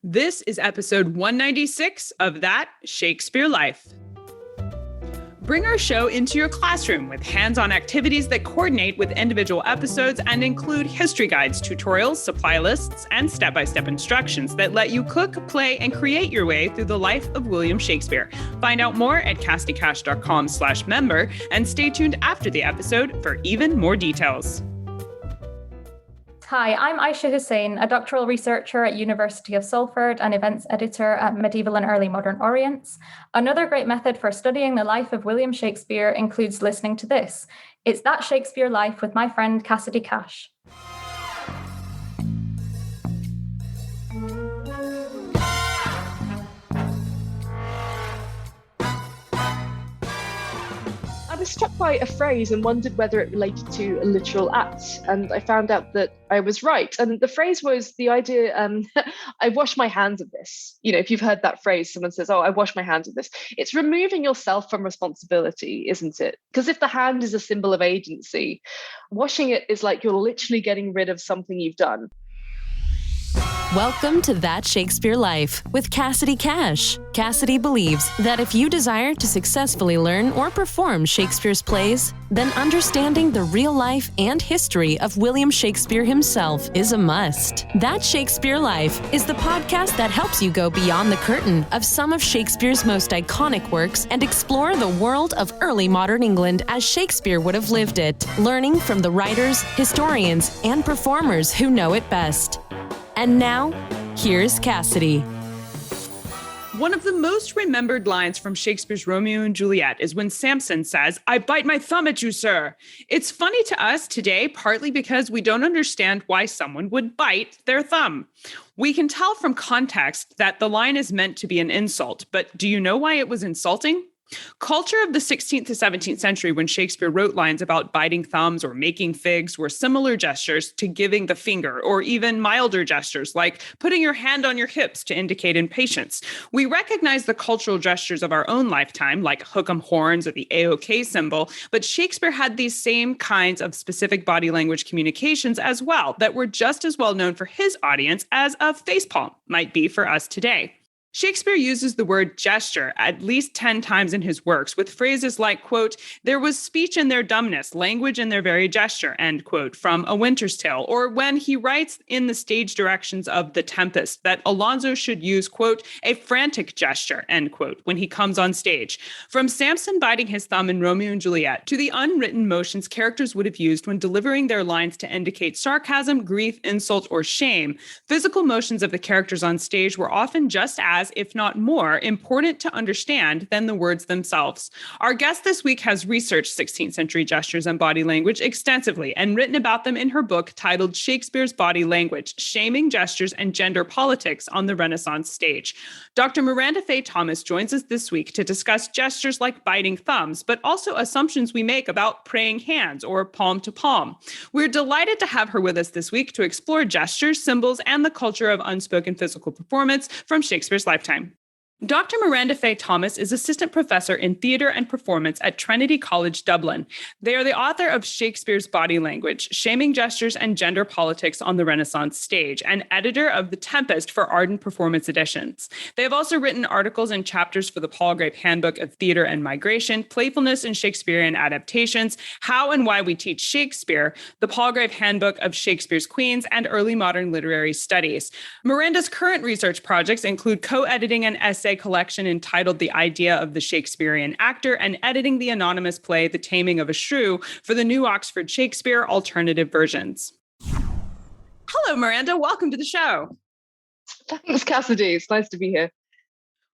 This is episode 196 of That Shakespeare Life. Bring our show into your classroom with hands-on activities that coordinate with individual episodes and include history guides, tutorials, supply lists, and step-by-step instructions that let you cook, play, and create your way through the life of William Shakespeare. Find out more at cassidycash.com/member and stay tuned after the episode for even more details. Hi, I'm Aisha Hussain, a doctoral researcher at University of Salford and events editor at Medieval and Early Modern Orients. Another great method for studying the life of William Shakespeare includes listening to this. It's That Shakespeare Life with my friend Cassidy Cash. I was struck by a phrase and wondered whether it related to a literal act, and I found out that I was right. And the phrase was the idea, I wash my hands of this. You know, if you've heard that phrase, someone says, I wash my hands of this. It's removing yourself from responsibility, isn't it? Because if the hand is a symbol of agency, washing it is like you're literally getting rid of something you've done. Welcome to That Shakespeare Life with Cassidy Cash. Cassidy believes that if you desire to successfully learn or perform Shakespeare's plays, then understanding the real life and history of William Shakespeare himself is a must. That Shakespeare Life is the podcast that helps you go beyond the curtain of some of Shakespeare's most iconic works and explore the world of early modern England as Shakespeare would have lived it, learning from the writers, historians, and performers who know it best. And now, here's Cassidy. One of the most remembered lines from Shakespeare's Romeo and Juliet is when Sampson says, "I bite my thumb at you, sir." It's funny to us today, partly because we don't understand why someone would bite their thumb. We can tell from context that the line is meant to be an insult, but do you know why it was insulting? Culture of the 16th to 17th century, when Shakespeare wrote lines about biting thumbs or making figs, were similar gestures to giving the finger, or even milder gestures like putting your hand on your hips to indicate impatience. We recognize the cultural gestures of our own lifetime, like hook 'em horns or the AOK symbol, but Shakespeare had these same kinds of specific body language communications as well that were just as well known for his audience as a facepalm might be for us today. Shakespeare uses the word gesture at least 10 times in his works, with phrases like, quote, "There was speech in their dumbness, language in their very gesture," end quote, from A Winter's Tale, or when he writes in the stage directions of The Tempest that Alonzo should use, quote, "a frantic gesture," end quote, when he comes on stage. From Sampson biting his thumb in Romeo and Juliet to the unwritten motions characters would have used when delivering their lines to indicate sarcasm, grief, insult, or shame, physical motions of the characters on stage were often just as, if not more, important to understand than the words themselves. Our guest this week has researched 16th century gestures and body language extensively and written about them in her book titled Shakespeare's Body Language: Shaming Gestures and Gender Politics on the Renaissance Stage. Dr. Miranda Fay Thomas joins us this week to discuss gestures like biting thumbs, but also assumptions we make about praying hands or palm to palm. We're delighted to have her with us this week to explore gestures, symbols, and the culture of unspoken physical performance from Shakespeare's lifetime. Dr. Miranda Fay Thomas is assistant professor in theater and performance at Trinity College, Dublin. They are the author of Shakespeare's Body Language: Shaming Gestures and Gender Politics on the Renaissance Stage, and editor of The Tempest for Ardent Performance Editions. They have also written articles and chapters for the Palgrave Handbook of Theater and Migration, Playfulness in Shakespearean Adaptations, How and Why We Teach Shakespeare, the Palgrave Handbook of Shakespeare's Queens, and Early Modern Literary Studies. Miranda's current research projects include co-editing an essay collection entitled The Idea of the Shakespearean Actor and editing the anonymous play The Taming of a Shrew for the New Oxford Shakespeare Alternative Versions. Hello, Miranda. Welcome to the show. Thanks, Cassidy. It's nice to be here.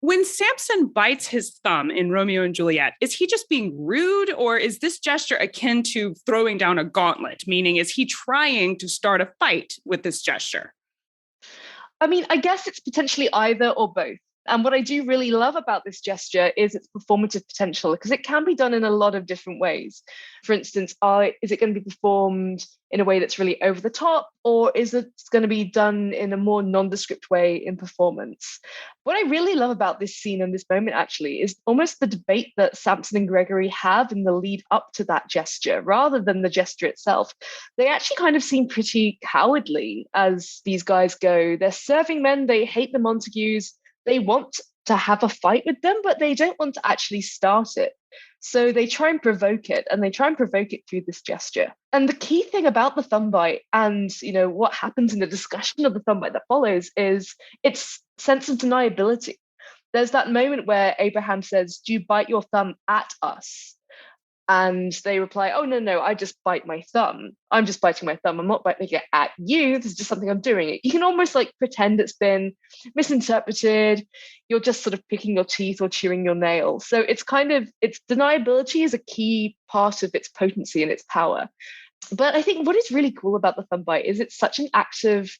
When Sampson bites his thumb in Romeo and Juliet, is he just being rude, or is this gesture akin to throwing down a gauntlet? Meaning, is he trying to start a fight with this gesture? I mean, I guess it's potentially either or both. And what I do really love about this gesture is its performative potential, because it can be done in a lot of different ways. For instance, is it going to be performed in a way that's really over the top, or is it going to be done in a more nondescript way in performance? What I really love about this scene and this moment actually is almost the debate that Sampson and Gregory have in the lead up to that gesture, rather than the gesture itself. They actually kind of seem pretty cowardly as these guys go. They're serving men, they hate the Montagues, they want to have a fight with them, but they don't want to actually start it. So they try and provoke it, and they try and provoke it through this gesture. And the key thing about the thumb bite and, what happens in the discussion of the thumb bite that follows is its sense of deniability. There's that moment where Abraham says, "Do you bite your thumb at us?" And they reply, "Oh, no, I just bite my thumb. I'm just biting my thumb. I'm not biting it at you. This is just something I'm doing." You can almost pretend it's been misinterpreted. You're just sort of picking your teeth or chewing your nails. So its deniability is a key part of its potency and its power. But I think what is really cool about the thumb bite is it's such an act of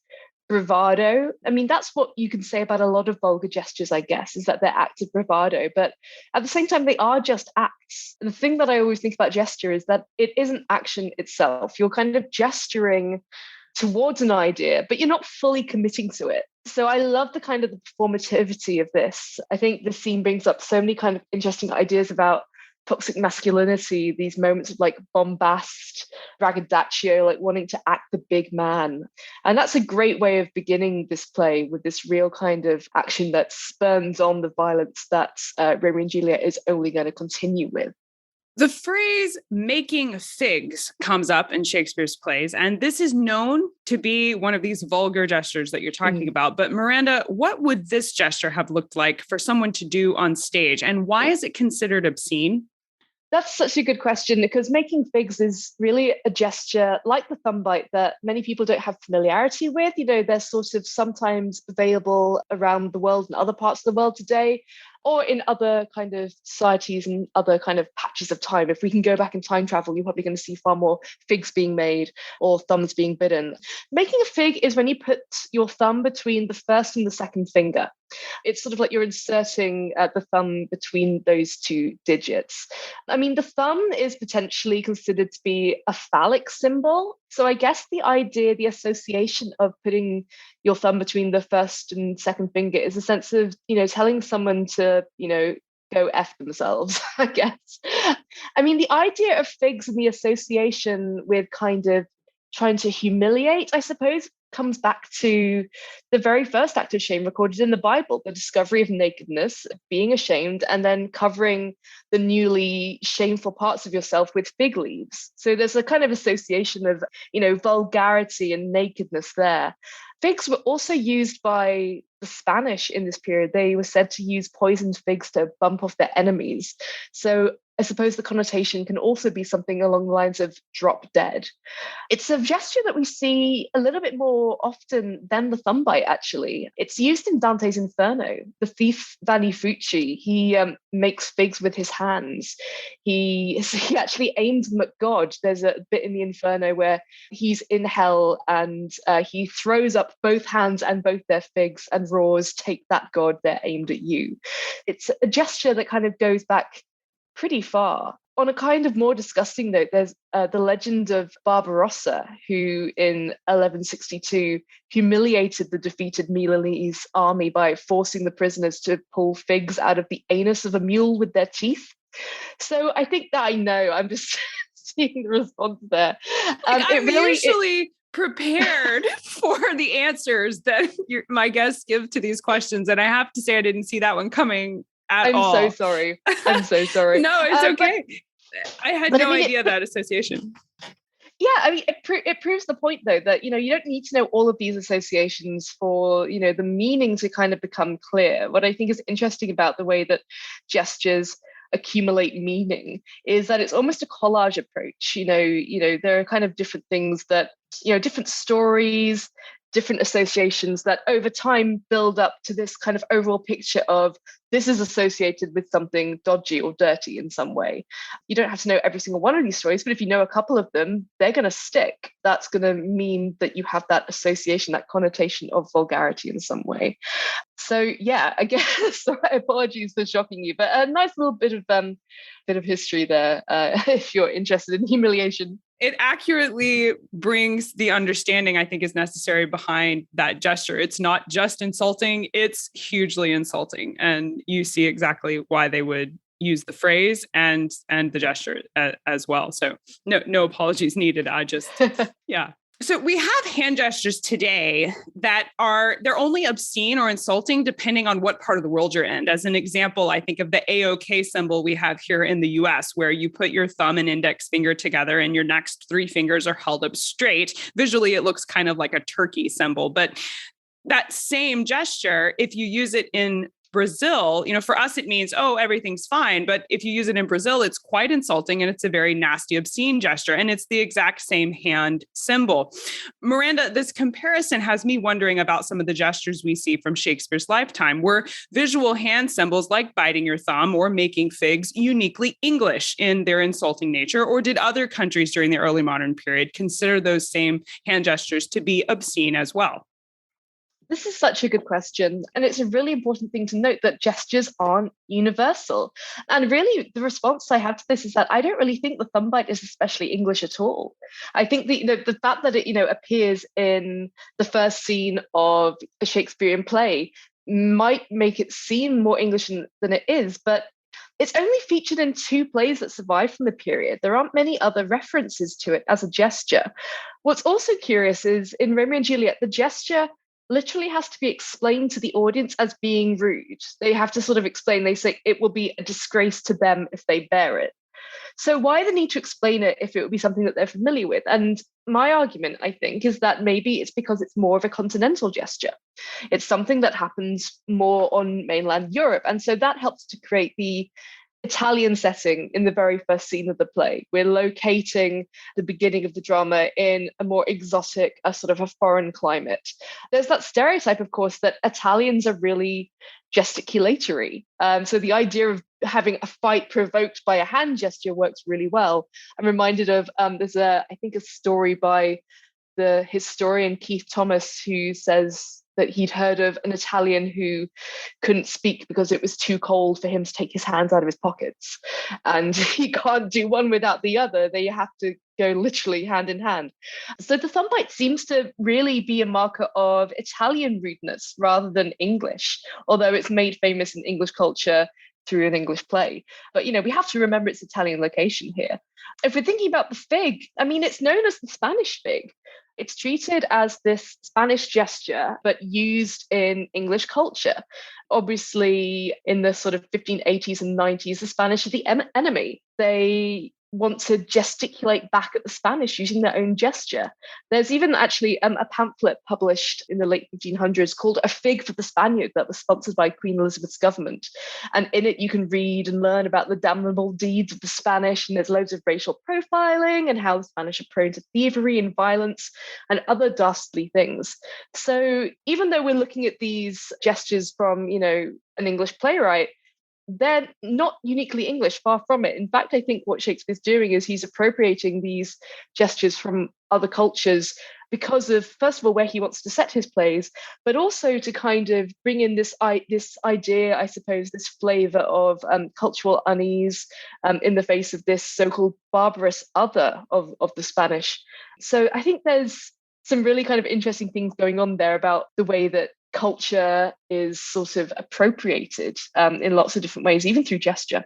bravado. I mean, that's what you can say about a lot of vulgar gestures, I guess, is that they're acts of bravado. But at the same time, they are just acts. And the thing that I always think about gesture is that it isn't action itself. You're kind of gesturing towards an idea, but you're not fully committing to it. So I love the kind of the performativity of this. I think the scene brings up so many kind of interesting ideas about toxic masculinity, these moments of bombast, braggadocio, wanting to act the big man. And that's a great way of beginning this play, with this real kind of action that spurns on the violence that Romeo and Juliet is only going to continue with. The phrase "making figs" comes up in Shakespeare's plays, and this is known to be one of these vulgar gestures that you're talking about. But Miranda, what would this gesture have looked like for someone to do on stage, and why is it considered obscene? That's such a good question, because making figs is really a gesture like the thumb bite that many people don't have familiarity with. They're sort of sometimes available around the world in other parts of the world today, or in other kind of societies and other kind of patches of time. If we can go back in time travel, you're probably going to see far more figs being made or thumbs being bitten. Making a fig is when you put your thumb between the first and the second finger. It's sort of like you're inserting the thumb between those two digits. I mean, the thumb is potentially considered to be a phallic symbol. So I guess the idea, the association of putting your thumb between the first and second finger is a sense of, telling someone to, go F themselves, I guess. I mean, the idea of figs and the association with kind of trying to humiliate, I suppose, comes back to the very first act of shame recorded in the Bible, the discovery of nakedness, being ashamed, and then covering the newly shameful parts of yourself with fig leaves. So there's a kind of association of, vulgarity and nakedness there. Figs were also used by the Spanish in this period. They were said to use poisoned figs to bump off their enemies. So I suppose the connotation can also be something along the lines of drop dead. It's a gesture that we see a little bit more often than the thumb bite, actually. It's used in Dante's Inferno. The thief Vanni Fucci, he makes figs with his hands. He actually aims them at God. There's a bit in the Inferno where he's in hell and he throws up both hands and both their figs and roars, "Take that, God, they're aimed at you." It's a gesture that kind of goes back pretty far. On a kind of more disgusting note, there's the legend of Barbarossa, who in 1162 humiliated the defeated Milanese army by forcing the prisoners to pull figs out of the anus of a mule with their teeth. So I think that I'm just seeing the response there. I'm usually prepared for the answers that my guests give to these questions, and I have to say I didn't see that one coming. I'm so sorry. No, it's okay. I had no idea that association. Yeah, I mean, it proves the point, though, that, you don't need to know all of these associations for, the meaning to kind of become clear. What I think is interesting about the way that gestures accumulate meaning is that it's almost a collage approach. There are kind of different things that, different stories, different associations that over time build up to this kind of overall picture of this is associated with something dodgy or dirty in some way. You don't have to know every single one of these stories, but if you know a couple of them, they're going to stick. That's going to mean that you have that association, that connotation of vulgarity in some way. So yeah, I guess apologies for shocking you, but a nice little bit of history there, if you're interested in humiliation. It accurately brings the understanding I think is necessary behind that gesture. It's not just insulting, it's hugely insulting. And you see exactly why they would use the phrase and the gesture as well. So no apologies needed. Yeah. So we have hand gestures today that they're only obscene or insulting depending on what part of the world you're in. As an example, I think of the AOK symbol we have here in the US, where you put your thumb and index finger together and your next three fingers are held up straight. Visually, it looks kind of like a turkey symbol, but that same gesture, if you use it in Brazil, for us, it means, oh, everything's fine. But if you use it in Brazil, it's quite insulting and it's a very nasty, obscene gesture. And it's the exact same hand symbol. Miranda, this comparison has me wondering about some of the gestures we see from Shakespeare's lifetime. Were visual hand symbols like biting your thumb or making figs uniquely English in their insulting nature? Or did other countries during the early modern period consider those same hand gestures to be obscene as well? This is such a good question. And it's a really important thing to note that gestures aren't universal. And really, the response I have to this is that I don't really think the thumb bite is especially English at all. I think the fact that it, appears in the first scene of a Shakespearean play might make it seem more English than it is, but it's only featured in 2 plays that survive from the period. There aren't many other references to it as a gesture. What's also curious is in Romeo and Juliet, the gesture literally has to be explained to the audience as being rude. They have to sort of explain, they say it will be a disgrace to them if they bear it. So why the need to explain it if it would be something that they're familiar with? And my argument, I think, is that maybe it's because it's more of a continental gesture. It's something that happens more on mainland Europe. And so that helps to create the Italian setting in the very first scene of the play. We're locating the beginning of the drama in a more exotic, a sort of a foreign climate. There's that stereotype, of course, that Italians are really gesticulatory. So the idea of having a fight provoked by a hand gesture works really well. I'm reminded of there's a story by the historian Keith Thomas, who says that he'd heard of an Italian who couldn't speak because it was too cold for him to take his hands out of his pockets. And he can't do one without the other. They have to go literally hand in hand. So the thumb bite seems to really be a marker of Italian rudeness rather than English, although it's made famous in English culture through an English play. But, we have to remember its Italian location here. If we're thinking about the fig, it's known as the Spanish fig. It's treated as this Spanish gesture, but used in English culture. Obviously, in the sort of 1580s and 90s, the Spanish are the enemy. They want to gesticulate back at the Spanish using their own gesture. There's even actually a pamphlet published in the late 1500s called A Fig for the Spaniard that was sponsored by Queen Elizabeth's government. And in it, you can read and learn about the damnable deeds of the Spanish, and there's loads of racial profiling and how the Spanish are prone to thievery and violence and other dastardly things. So even though we're looking at these gestures from, an English playwright, they're not uniquely English, far from it. In fact, I think what Shakespeare's doing is he's appropriating these gestures from other cultures because of, first of all, where he wants to set his plays, but also to kind of bring in this idea, I suppose, this flavor of cultural unease in the face of this so-called barbarous other of the Spanish. So I think there's some really kind of interesting things going on there about the way that culture is sort of appropriated in lots of different ways, even through gesture.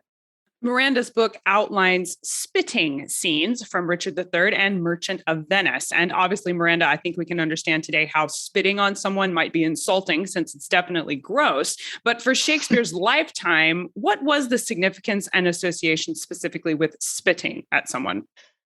Miranda's book outlines spitting scenes from Richard III and Merchant of Venice. And obviously, Miranda, I think we can understand today how spitting on someone might be insulting, since it's definitely gross. But for Shakespeare's lifetime, what was the significance and association specifically with spitting at someone?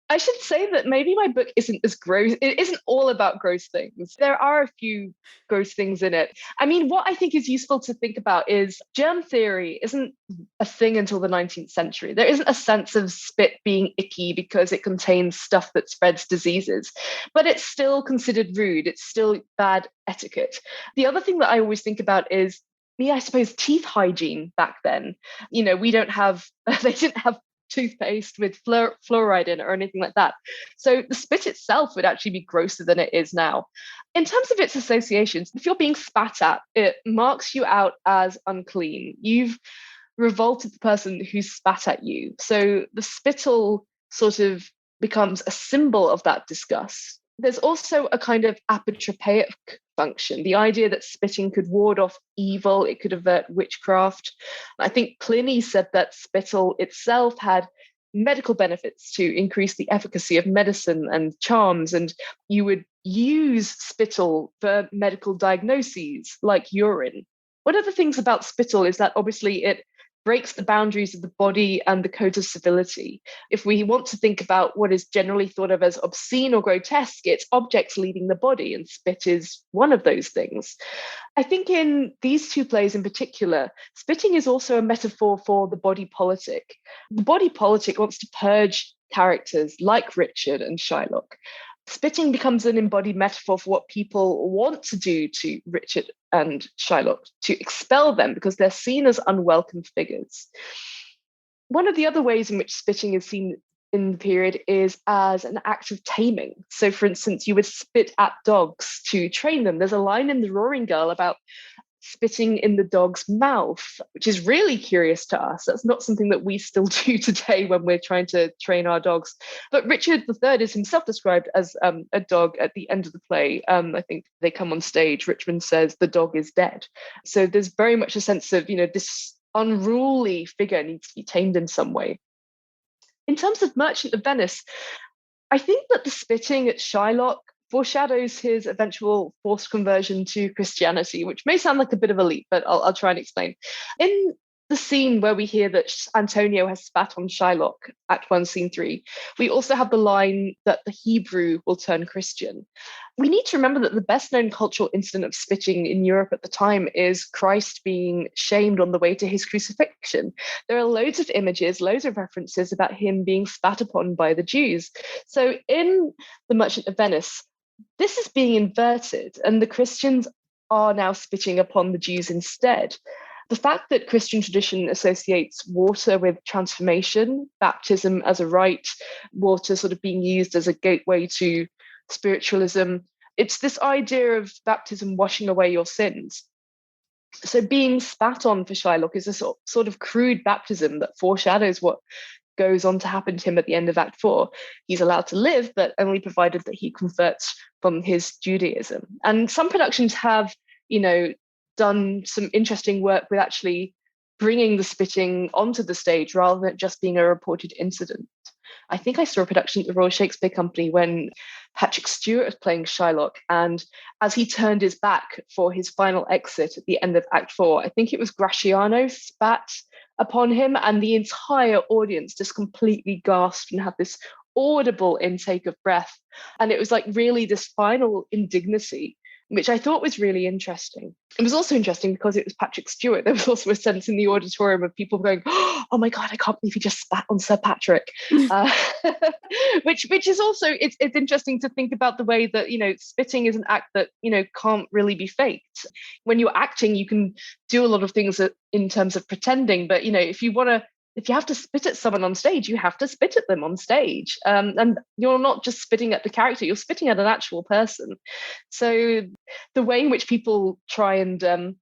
I should say that maybe my book isn't as gross. It isn't all about gross things. There are a few gross things in it. What I think is useful to think about is germ theory isn't a thing until the 19th century. There isn't a sense of spit being icky because it contains stuff that spreads diseases, but it's still considered rude. It's still bad etiquette. The other thing that I always think about is, I suppose, teeth hygiene back then. They didn't have toothpaste with fluoride in it or anything like that. So the spit itself would actually be grosser than it is now. In terms of its associations, if you're being spat at, it marks you out as unclean. You've revolted the person who spat at you. So the spittle sort of becomes a symbol of that disgust. There's also a kind of apotropaic function, the idea that spitting could ward off evil, it could avert witchcraft. I think Pliny said that spittle itself had medical benefits to increase the efficacy of medicine and charms, and you would use spittle for medical diagnoses like urine. One of the things about spittle is that obviously it breaks the boundaries of the body and the codes of civility. If we want to think about what is generally thought of as obscene or grotesque, it's objects leaving the body, and spit is one of those things. I think in these two plays in particular, spitting is also a metaphor for the body politic. The body politic wants to purge characters like Richard and Shylock. Spitting becomes an embodied metaphor for what people want to do to Richard and Shylock, to expel them because they're seen as unwelcome figures. One of the other ways in which spitting is seen in the period is as an act of taming. So, for instance, you would spit at dogs to train them. There's a line in The Roaring Girl about spitting in the dog's mouth, which is really curious to us. That's not something that we still do today when we're trying to train our dogs. But Richard III is himself described as a dog at the end of the play. I think they come on stage, Richmond says, the dog is dead. So there's very much a sense of, this unruly figure needs to be tamed in some way. In terms of Merchant of Venice, I think that the spitting at Shylock foreshadows his eventual forced conversion to Christianity, which may sound like a bit of a leap, but I'll try and explain. In the scene where we hear that Antonio has spat on Shylock, Act 1, Scene 3, we also have the line that the Hebrew will turn Christian. We need to remember that the best-known cultural incident of spitting in Europe at the time is Christ being shamed on the way to his crucifixion. There are loads of images, loads of references about him being spat upon by the Jews. So in The Merchant of Venice, this is being inverted, and the Christians are now spitting upon the Jews instead. The fact that Christian tradition associates water with transformation, baptism as a rite, water sort of being used as a gateway to spiritualism, it's this idea of baptism washing away your sins. So being spat on for Shylock is a sort of crude baptism that foreshadows what goes on to happen to him at the end of Act 4. He's allowed to live, but only provided that he converts from his Judaism. And some productions have, done some interesting work with actually bringing the spitting onto the stage rather than it just being a reported incident. I think I saw a production at the Royal Shakespeare Company when Patrick Stewart was playing Shylock, and as he turned his back for his final exit at the end of Act 4, I think it was Graciano spat upon him, and the entire audience just completely gasped and had this audible intake of breath. And it was like really this final indignity, which I thought was really interesting. It was also interesting because it was Patrick Stewart. There was also a sense in the auditorium of people going, oh my God, I can't believe he just spat on Sir Patrick. Which is also, it's interesting to think about the way that, spitting is an act that, can't really be faked. When you're acting, you can do a lot of things in terms of pretending, but, if you have to spit at someone on stage, you have to spit at them on stage. And you're not just spitting at the character, you're spitting at an actual person. So the way in which people try and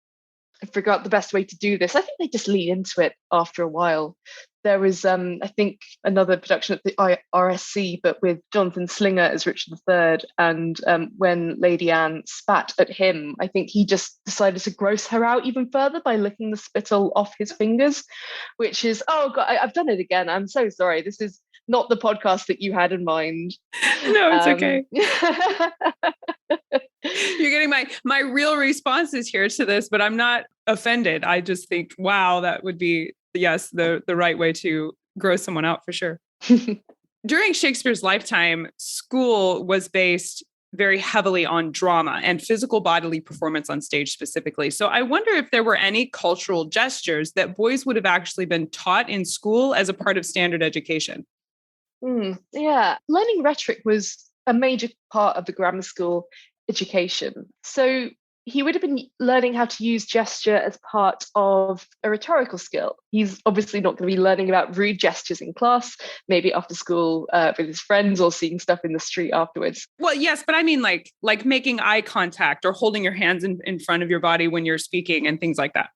figure out the best way to do this, I think they just lean into it after a while. There was, I think, another production at the RSC, but with Jonathan Slinger as Richard III. And when Lady Anne spat at him, I think he just decided to gross her out even further by licking the spittle off his fingers, which is, oh God, I've done it again. I'm so sorry. This is not the podcast that you had in mind. No, it's okay. You're getting my real responses here to this, but I'm not offended. I just think, wow, that would be, yes, the right way to grow someone out for sure. During Shakespeare's lifetime, school was based very heavily on drama and physical bodily performance on stage specifically. So I wonder if there were any cultural gestures that boys would have actually been taught in school as a part of standard education. Yeah, learning rhetoric was a major part of the grammar school education. So he would have been learning how to use gesture as part of a rhetorical skill. He's obviously not going to be learning about rude gestures in class, maybe after school with his friends or seeing stuff in the street afterwards. Well, yes, but I mean like making eye contact or holding your hands in front of your body when you're speaking and things like that.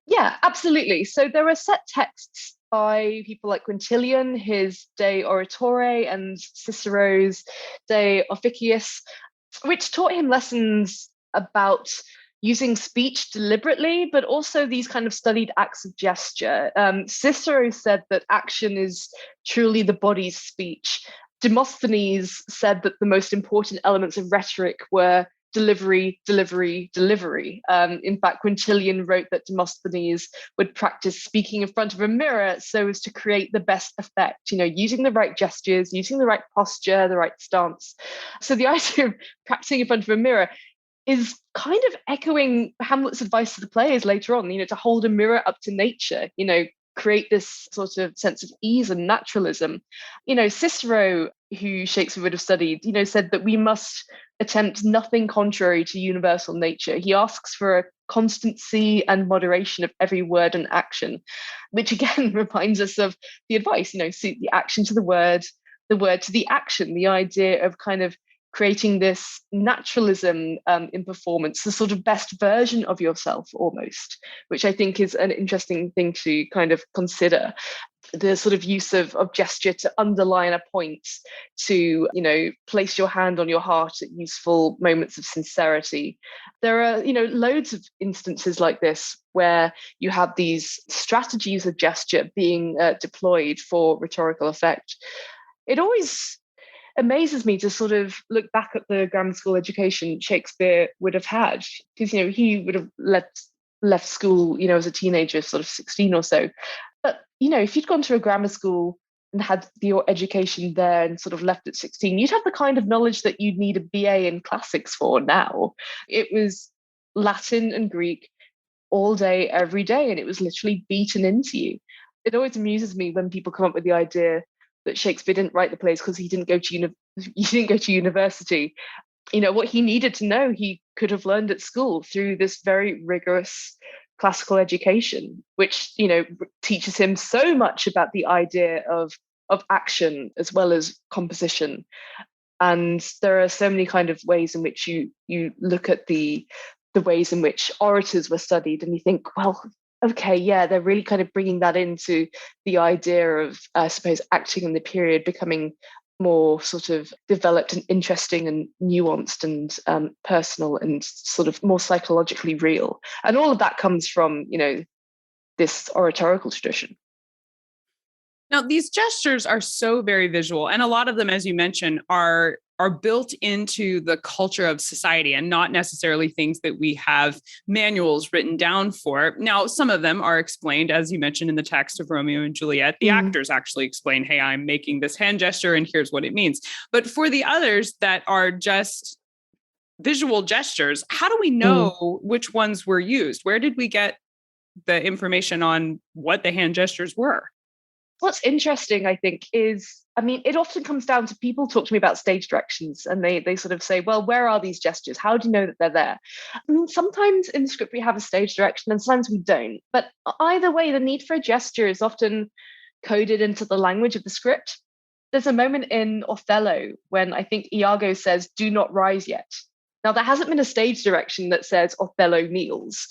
Yeah, absolutely. So there are set texts by people like Quintilian, his De Oratore, and Cicero's De Officiis, which taught him lessons about using speech deliberately, but also these kind of studied acts of gesture. Cicero said that action is truly the body's speech. Demosthenes said that the most important elements of rhetoric were delivery, delivery, delivery. In fact, Quintilian wrote that Demosthenes would practice speaking in front of a mirror so as to create the best effect, using the right gestures, using the right posture, the right stance. So the idea of practicing in front of a mirror is kind of echoing Hamlet's advice to the players later on, to hold a mirror up to nature, create this sort of sense of ease and naturalism. Cicero, who Shakespeare would have studied, said that we must attempt nothing contrary to universal nature. He asks for a constancy and moderation of every word and action, which again reminds us of the advice, suit the action to the word to the action, the idea of kind of creating this naturalism in performance, the sort of best version of yourself almost, which I think is an interesting thing to kind of consider. The sort of use of gesture to underline a point, to, place your hand on your heart at useful moments of sincerity. There are, loads of instances like this where you have these strategies of gesture being deployed for rhetorical effect. It always amazes me to sort of look back at the grammar school education Shakespeare would have had, because he would have left school as a teenager, sort of 16 or so. But if you'd gone to a grammar school and had your education there and sort of left at 16, you'd have the kind of knowledge that you'd need a BA in classics for now. It was Latin and Greek all day, every day, and it was literally beaten into you. It always amuses me when people come up with the idea that Shakespeare didn't write the plays because he didn't go to university. What he needed to know, he could have learned at school through this very rigorous classical education, which teaches him so much about the idea of action as well as composition. And there are so many kind of ways in which you look at the ways in which orators were studied, and you think, well, okay, yeah, they're really kind of bringing that into the idea of, I suppose, acting in the period becoming more sort of developed and interesting and nuanced and personal and sort of more psychologically real. And all of that comes from, this oratorical tradition. Now, these gestures are so very visual, and a lot of them, as you mentioned, are built into the culture of society and not necessarily things that we have manuals written down for. Now, some of them are explained, as you mentioned in the text of Romeo and Juliet. The actors actually explain, hey, I'm making this hand gesture and here's what it means. But for the others that are just visual gestures, how do we know which ones were used? Where did we get the information on what the hand gestures were? What's interesting, I think, is, it often comes down to people talk to me about stage directions and they sort of say, well, where are these gestures? How do you know that they're there? Sometimes in the script we have a stage direction and sometimes we don't. But either way, the need for a gesture is often coded into the language of the script. There's a moment in Othello when I think Iago says, do not rise yet. Now, there hasn't been a stage direction that says Othello kneels,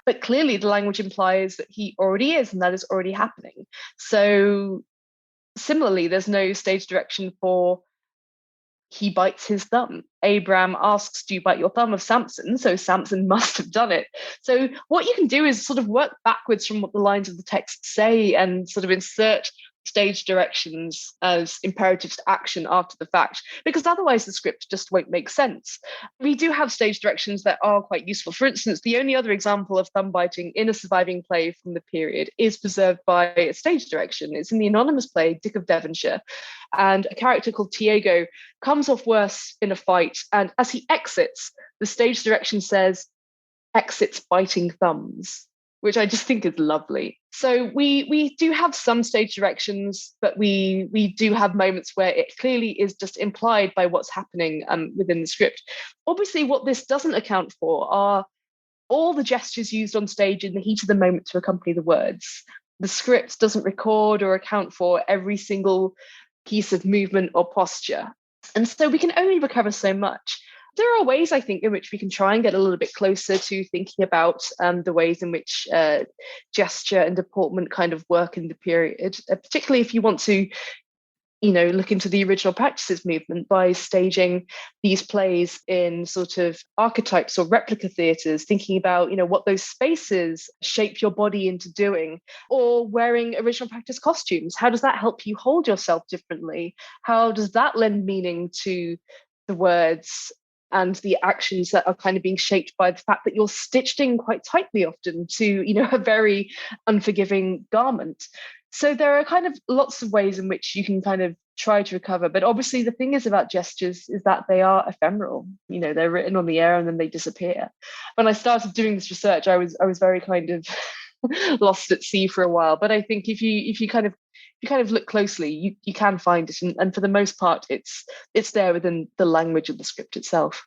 but clearly the language implies that he already is, and that is already happening. So similarly, there's no stage direction for he bites his thumb. Abraham asks, do you bite your thumb of Sampson? So Sampson must have done it. So what you can do is sort of work backwards from what the lines of the text say and sort of insert stage directions as imperatives to action after the fact, because otherwise the script just won't make sense. We do have stage directions that are quite useful. For instance, the only other example of thumb biting in a surviving play from the period is preserved by a stage direction. It's in the anonymous play Dick of Devonshire, and a character called Tiago comes off worse in a fight, and as he exits, the stage direction says, exits biting thumbs. which I just think is lovely. So we do have some stage directions, but we do have moments where it clearly is just implied by what's happening within the script. Obviously, what this doesn't account for are all the gestures used on stage in the heat of the moment to accompany the words. The script doesn't record or account for every single piece of movement or posture. And so we can only recover so much. There are ways, I think, in which we can try and get a little bit closer to thinking about the ways in which gesture and deportment kind of work in the period, particularly if you want to look into the original practices movement by staging these plays in sort of archetypes or replica theatres, thinking about, what those spaces shape your body into doing, or wearing original practice costumes. How does that help you hold yourself differently? How does that lend meaning to the words and the actions that are kind of being shaped by the fact that you're stitched in quite tightly often to, a very unforgiving garment? So there are kind of lots of ways in which you can kind of try to recover. But obviously the thing is about gestures is that they are ephemeral. They're written on the air and then they disappear. When I started doing this research, I was very kind of lost at sea for a while. But I think if you kind of look closely, you can find it. And for the most part, it's there within the language of the script itself.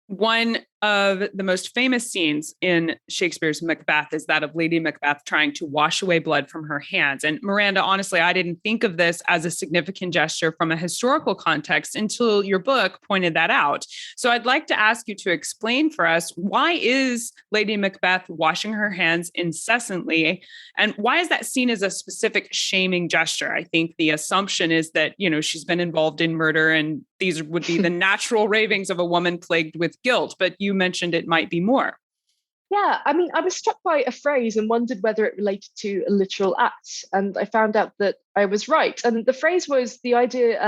One of the most famous scenes in Shakespeare's Macbeth is that of Lady Macbeth trying to wash away blood from her hands. And Miranda, honestly, I didn't think of this as a significant gesture from a historical context until your book pointed that out. So I'd like to ask you to explain for us, why is Lady Macbeth washing her hands incessantly? And why is that seen as a specific shaming gesture? I think the assumption is that, she's been involved in murder and these would be the natural ravings of a woman plagued with guilt. But you mentioned it might be more. Yeah, I mean, I was struck by a phrase and wondered whether it related to a literal act. And I found out that I was right. And the phrase was the idea,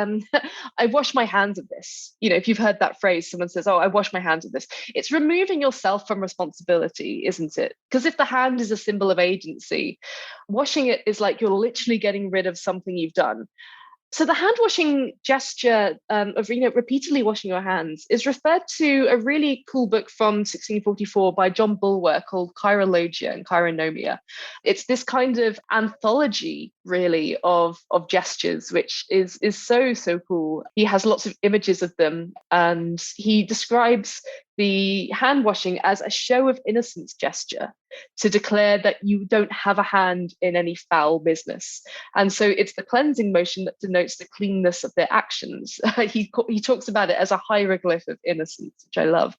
I wash my hands of this. If you've heard that phrase, someone says, oh, I wash my hands of this. It's removing yourself from responsibility, isn't it? Because if the hand is a symbol of agency, washing it is like you're literally getting rid of something you've done. So the hand washing gesture of repeatedly washing your hands is referred to a really cool book from 1644 by John Bulwer called Chirologia and Chironomia. It's this kind of anthology, really, of gestures, which is so cool. He has lots of images of them, and he describes the hand washing as a show of innocence gesture to declare that you don't have a hand in any foul business. And so it's the cleansing motion that denotes the cleanness of their actions. He talks about it as a hieroglyph of innocence, which I love.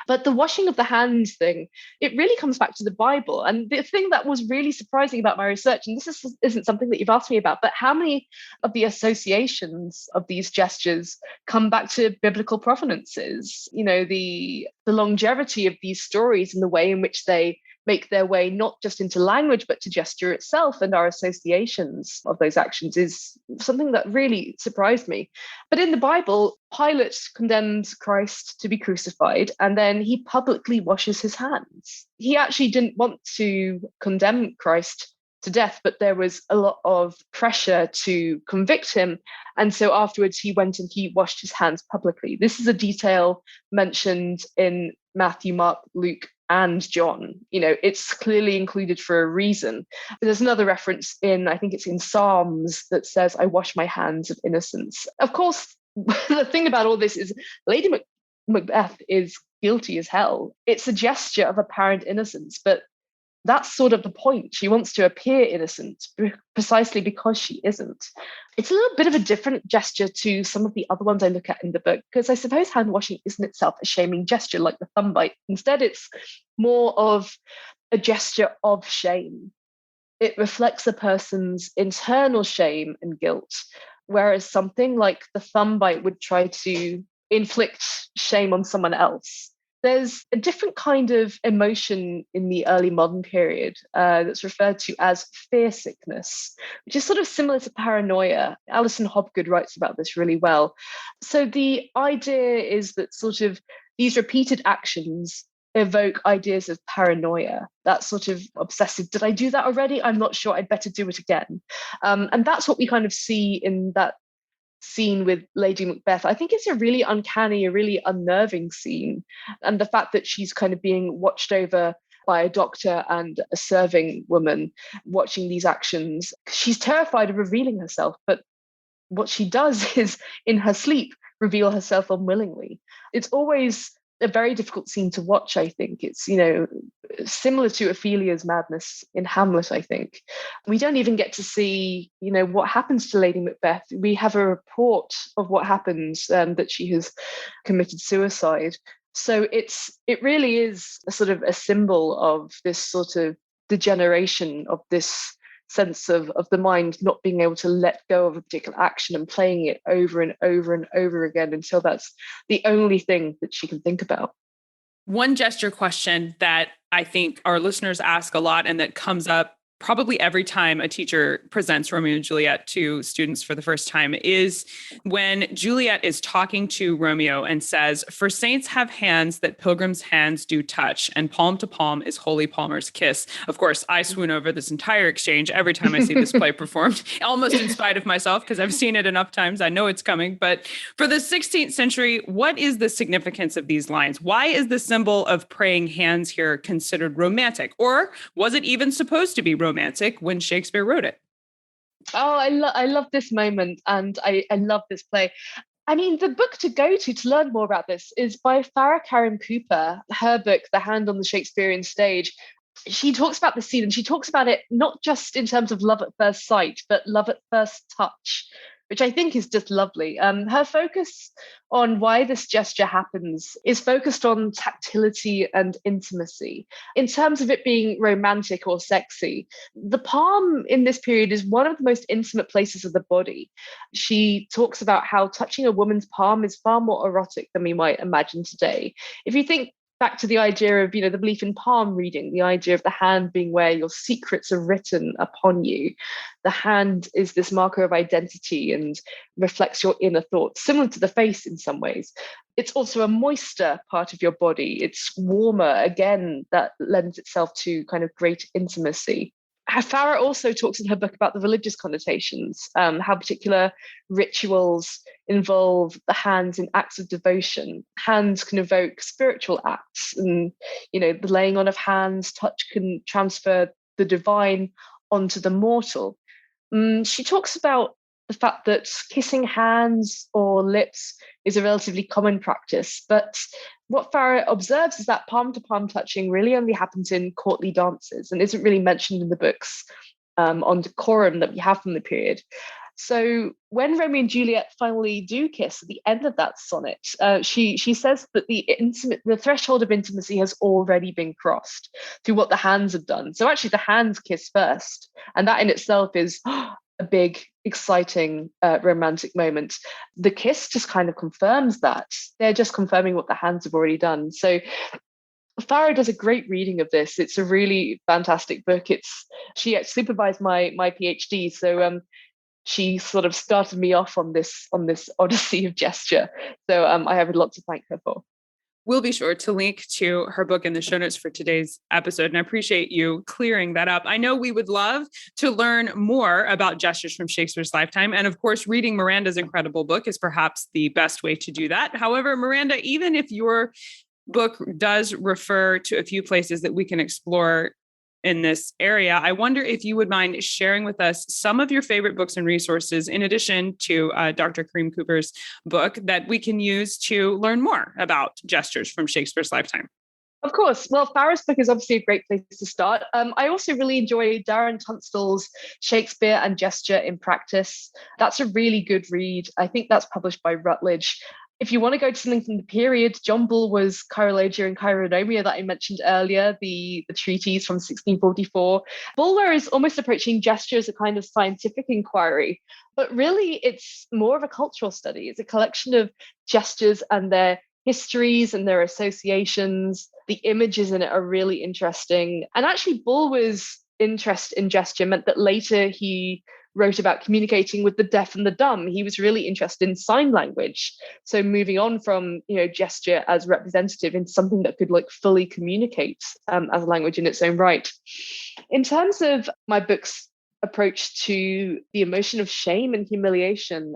But the washing of the hands thing, it really comes back to the Bible. And the thing that was really surprising about my research, and this isn't something that you've asked me about, but how many of the associations of these gestures come back to biblical provenances? The longevity of these stories and the way in which they make their way not just into language, but to gesture itself and our associations of those actions is something that really surprised me. But in the Bible, Pilate condemns Christ to be crucified, and then he publicly washes his hands. He actually didn't want to condemn Christ to death, but there was a lot of pressure to convict him. And so afterwards, he went and he washed his hands publicly. This is a detail mentioned in Matthew, Mark, Luke, and John. It's clearly included for a reason. There's another reference I think it's in Psalms, that says, I wash my hands of innocence. Of course, the thing about all this is Lady Macbeth is guilty as hell. It's a gesture of apparent innocence, but that's sort of the point. She wants to appear innocent precisely because she isn't. It's a little bit of a different gesture to some of the other ones I look at in the book, because I suppose hand washing isn't itself a shaming gesture like the thumb bite. Instead, it's more of a gesture of shame. It reflects a person's internal shame and guilt, whereas something like the thumb bite would try to inflict shame on someone else. There's a different kind of emotion in the early modern period that's referred to as fear sickness, which is sort of similar to paranoia. Alison Hobgood writes about this really well. So the idea is that sort of these repeated actions evoke ideas of paranoia, that sort of obsessive, did I do that already? I'm not sure, I'd better do it again. And that's what we kind of see in that scene with Lady Macbeth. I think it's a really uncanny, a really unnerving scene. And the fact that she's kind of being watched over by a doctor and a serving woman watching these actions. She's terrified of revealing herself, but what she does is, in her sleep, reveal herself unwillingly. It's always a very difficult scene to watch, I think. It's, similar to Ophelia's madness in Hamlet, I think. We don't even get to see, what happens to Lady Macbeth. We have a report of what happens, that she has committed suicide. So it really is a sort of a symbol of this sort of degeneration of this sense of the mind not being able to let go of a particular action and playing it over and over and over again until that's the only thing that she can think about. One gesture question that I think our listeners ask a lot and that comes up probably every time a teacher presents Romeo and Juliet to students for the first time is when Juliet is talking to Romeo and says, "For saints have hands that pilgrims' hands do touch, and palm to palm is holy palmer's kiss." Of course, I swoon over this entire exchange every time I see this play performed, almost in spite of myself, because I've seen it enough times. I know it's coming. But for the 16th century, what is the significance of these lines? Why is the symbol of praying hands here considered romantic? Or was it even supposed to be romantic when Shakespeare wrote it? Oh, I love this moment, and I love this play. I mean, the book to go to learn more about this is by Farah Karen Cooper. Her book, The Hand on the Shakespearean Stage. She talks about the scene, and she talks about it not just in terms of love at first sight, but love at first touch, which I think is just lovely. Her focus on why this gesture happens is focused on tactility and intimacy. In terms of it being romantic or sexy, the palm in this period is one of the most intimate places of the body. She talks about how touching a woman's palm is far more erotic than we might imagine today. If you think back to the idea of, the belief in palm reading, the idea of the hand being where your secrets are written upon you. The hand is this marker of identity and reflects your inner thoughts, similar to the face in some ways. It's also a moister part of your body. It's warmer, again, that lends itself to kind of great intimacy. Farah also talks in her book about the religious connotations, how particular rituals involve the hands in acts of devotion. Hands can evoke spiritual acts, and the laying on of hands, touch can transfer the divine onto the mortal. She talks about the fact that kissing hands or lips is a relatively common practice, but what Farah observes is that palm-to-palm touching really only happens in courtly dances and isn't really mentioned in the books on decorum that we have from the period. So when Romeo and Juliet finally do kiss at the end of that sonnet, she says that the threshold of intimacy has already been crossed through what the hands have done. So actually the hands kiss first, and that in itself is a big, exciting, romantic moment. The kiss just kind of confirms that. They're just confirming what the hands have already done. So Farah does a great reading of this. It's a really fantastic book. She supervised my PhD, so she sort of started me off on this odyssey of gesture. So I have a lot to thank her for. We'll be sure to link to her book in the show notes for today's episode. And I appreciate you clearing that up. I know we would love to learn more about gestures from Shakespeare's lifetime. And of course, reading Miranda's incredible book is perhaps the best way to do that. However, Miranda, even if your book does refer to a few places that we can explore in this area, I wonder if you would mind sharing with us some of your favorite books and resources, in addition to Dr. Kareem Cooper's book, that we can use to learn more about gestures from Shakespeare's lifetime. Of course. Well, Farah's book is obviously a great place to start. I also really enjoy Darren Tunstall's Shakespeare and Gesture in Practice. That's a really good read. I think that's published by Routledge. If you want to go to something from the period, John Bulwer's Chirologia and Chironomia that I mentioned earlier, the treatise from 1644. Bulwer is almost approaching gesture as a kind of scientific inquiry, but really it's more of a cultural study. It's a collection of gestures and their histories and their associations. The images in it are really interesting. And actually, Bulwer's interest in gesture meant that later he wrote about communicating with the deaf and the dumb. He was really interested in sign language. So moving on from, gesture as representative into something that could fully communicate as a language in its own right. In terms of my book's approach to the emotion of shame and humiliation,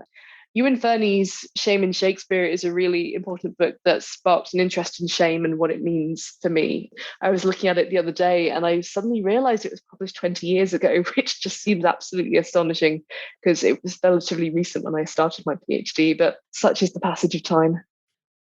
Ewan Furney's Shame in Shakespeare is a really important book that sparked an interest in shame and what it means for me. I was looking at it the other day and I suddenly realized it was published 20 years ago, which just seems absolutely astonishing because it was relatively recent when I started my PhD, but such is the passage of time.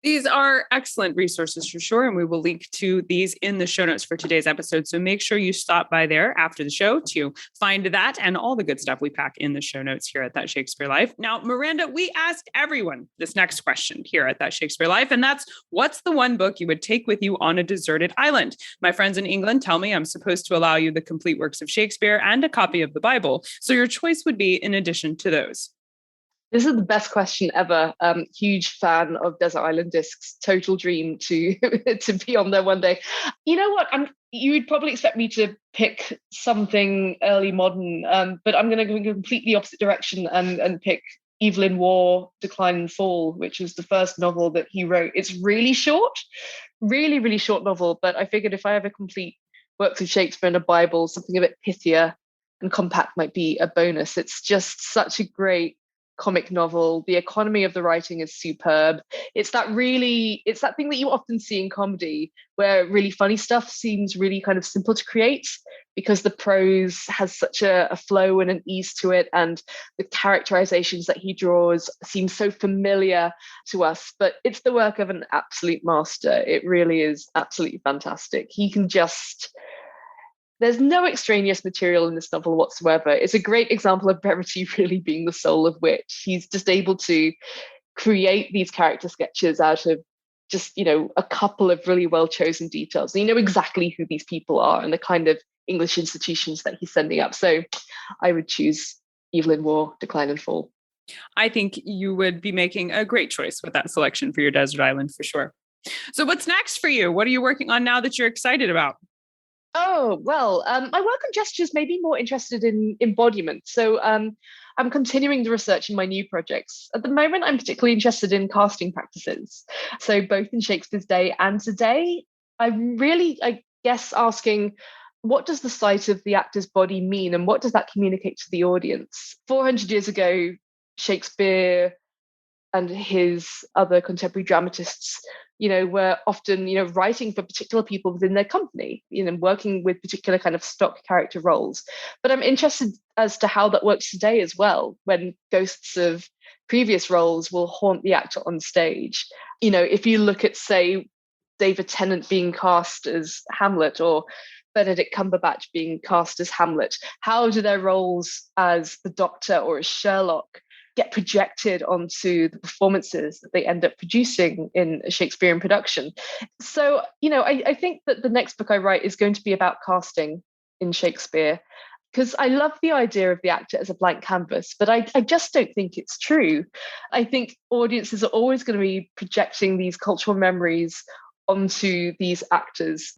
These are excellent resources for sure, and we will link to these in the show notes for today's episode. So make sure you stop by there after the show to find that and all the good stuff we pack in the show notes here at That Shakespeare Life. Now, Miranda, we asked everyone this next question here at That Shakespeare Life, and that's, what's the one book you would take with you on a deserted island? My friends in England tell me I'm supposed to allow you the complete works of Shakespeare and a copy of the Bible. So your choice would be in addition to those. This is the best question ever. Huge fan of Desert Island Discs. Total dream to to be on there one day. You know what? You would probably expect me to pick something early modern, but I'm going to go in a completely opposite direction and pick Evelyn Waugh, Decline and Fall, which was the first novel that he wrote. It's really short, really, really short novel, but I figured if I have a complete works of Shakespeare and a Bible, something a bit pithier and compact might be a bonus. It's just such a great comic novel. The economy of the writing is superb. It's that thing that you often see in comedy where really funny stuff seems really kind of simple to create because the prose has such a flow and an ease to it, and the characterizations that he draws seem so familiar to us, but it's the work of an absolute master. It really is absolutely fantastic. There's no extraneous material in this novel whatsoever. It's a great example of brevity really being the soul of wit. He's just able to create these character sketches out of just, a couple of really well-chosen details. And you know exactly who these people are and the kind of English institutions that he's sending up. So I would choose Evelyn Waugh, Decline and Fall. I think you would be making a great choice with that selection for your desert island for sure. So what's next for you? What are you working on now that you're excited about? Oh, well, my work on gestures made me more interested in embodiment. So I'm continuing the research in my new projects. At the moment, I'm particularly interested in casting practices. So both in Shakespeare's day and today, I'm really, I guess, asking, what does the sight of the actor's body mean? And what does that communicate to the audience? 400 years ago, Shakespeare and his other contemporary dramatists were often, writing for particular people within their company, working with particular kind of stock character roles. But I'm interested as to how that works today as well, when ghosts of previous roles will haunt the actor on stage. If you look at, say, David Tennant being cast as Hamlet or Benedict Cumberbatch being cast as Hamlet, how do their roles as the Doctor or as Sherlock get projected onto the performances that they end up producing in a Shakespearean production? So, I think that the next book I write is going to be about casting in Shakespeare, because I love the idea of the actor as a blank canvas, but I just don't think it's true. I think audiences are always going to be projecting these cultural memories onto these actors.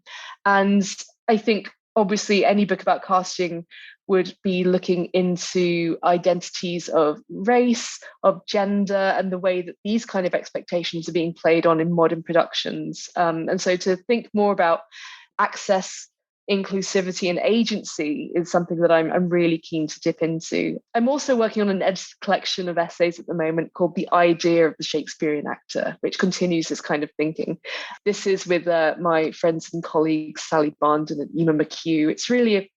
And I think, obviously, any book about casting would be looking into identities of race, of gender, and the way that these kind of expectations are being played on in modern productions. And so to think more about access, inclusivity, and agency is something that I'm really keen to dip into. I'm also working on an edited collection of essays at the moment called The Idea of the Shakespearean Actor, which continues this kind of thinking. This is with my friends and colleagues, Sally Barndon and Emma McHugh. It's really a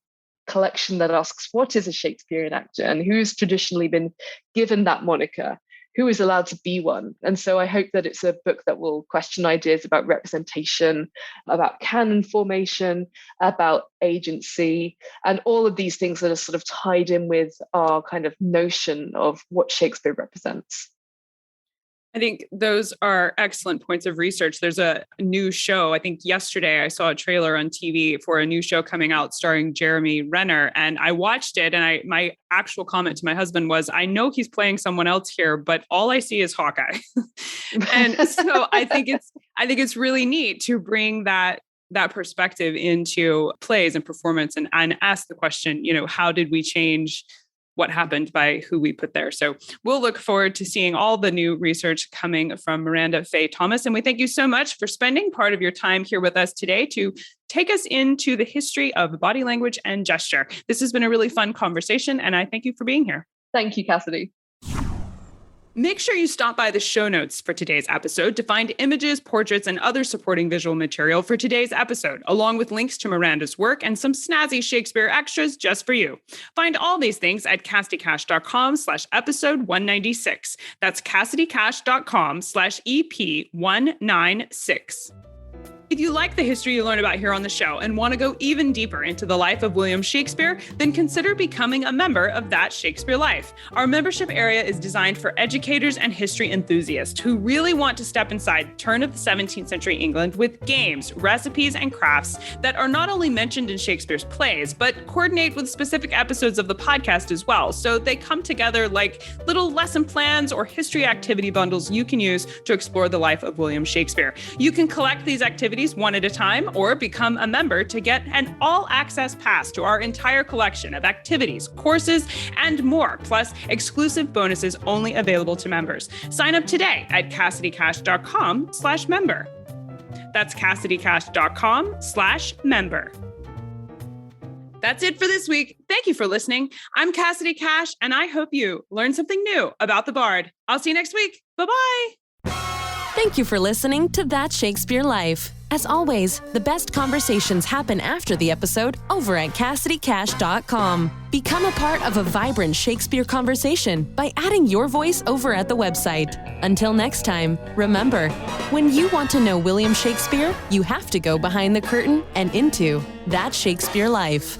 collection that asks, what is a Shakespearean actor and who's traditionally been given that moniker? Who is allowed to be one? And so I hope that it's a book that will question ideas about representation, about canon formation, about agency, and all of these things that are sort of tied in with our kind of notion of what Shakespeare represents. I think those are excellent points of research. There's a new show. I think yesterday I saw a trailer on TV for a new show coming out starring Jeremy Renner, and I watched it. And my actual comment to my husband was, I know he's playing someone else here, but all I see is Hawkeye. And so I think it's really neat to bring that perspective into plays and performance and ask the question, how did we change what happened by who we put there? So we'll look forward to seeing all the new research coming from Miranda Fay Thomas. And we thank you so much for spending part of your time here with us today to take us into the history of body language and gesture. This has been a really fun conversation, and I thank you for being here. Thank you, Cassidy. Make sure you stop by the show notes for today's episode to find images, portraits, and other supporting visual material for today's episode, along with links to Miranda's work and some snazzy Shakespeare extras just for you. Find all these things at CassidyCash.com/episode 196. That's CassidyCash.com/EP196. If you like the history you learn about here on the show and want to go even deeper into the life of William Shakespeare, then consider becoming a member of That Shakespeare Life. Our membership area is designed for educators and history enthusiasts who really want to step inside turn of the 17th century England with games, recipes, and crafts that are not only mentioned in Shakespeare's plays, but coordinate with specific episodes of the podcast as well. So they come together like little lesson plans or history activity bundles you can use to explore the life of William Shakespeare. You can collect these activities one at a time or become a member to get an all-access pass to our entire collection of activities, courses, and more, plus exclusive bonuses only available to members. Sign up today at CassidyCash.com/member. That's CassidyCash.com/member. That's it for this week. Thank you for listening. I'm Cassidy Cash, and I hope you learned something new about the Bard. I'll see you next week. Bye-bye. Thank you for listening to That Shakespeare Life. As always, the best conversations happen after the episode over at CassidyCash.com. Become a part of a vibrant Shakespeare conversation by adding your voice over at the website. Until next time, remember, when you want to know William Shakespeare, you have to go behind the curtain and into That Shakespeare Life.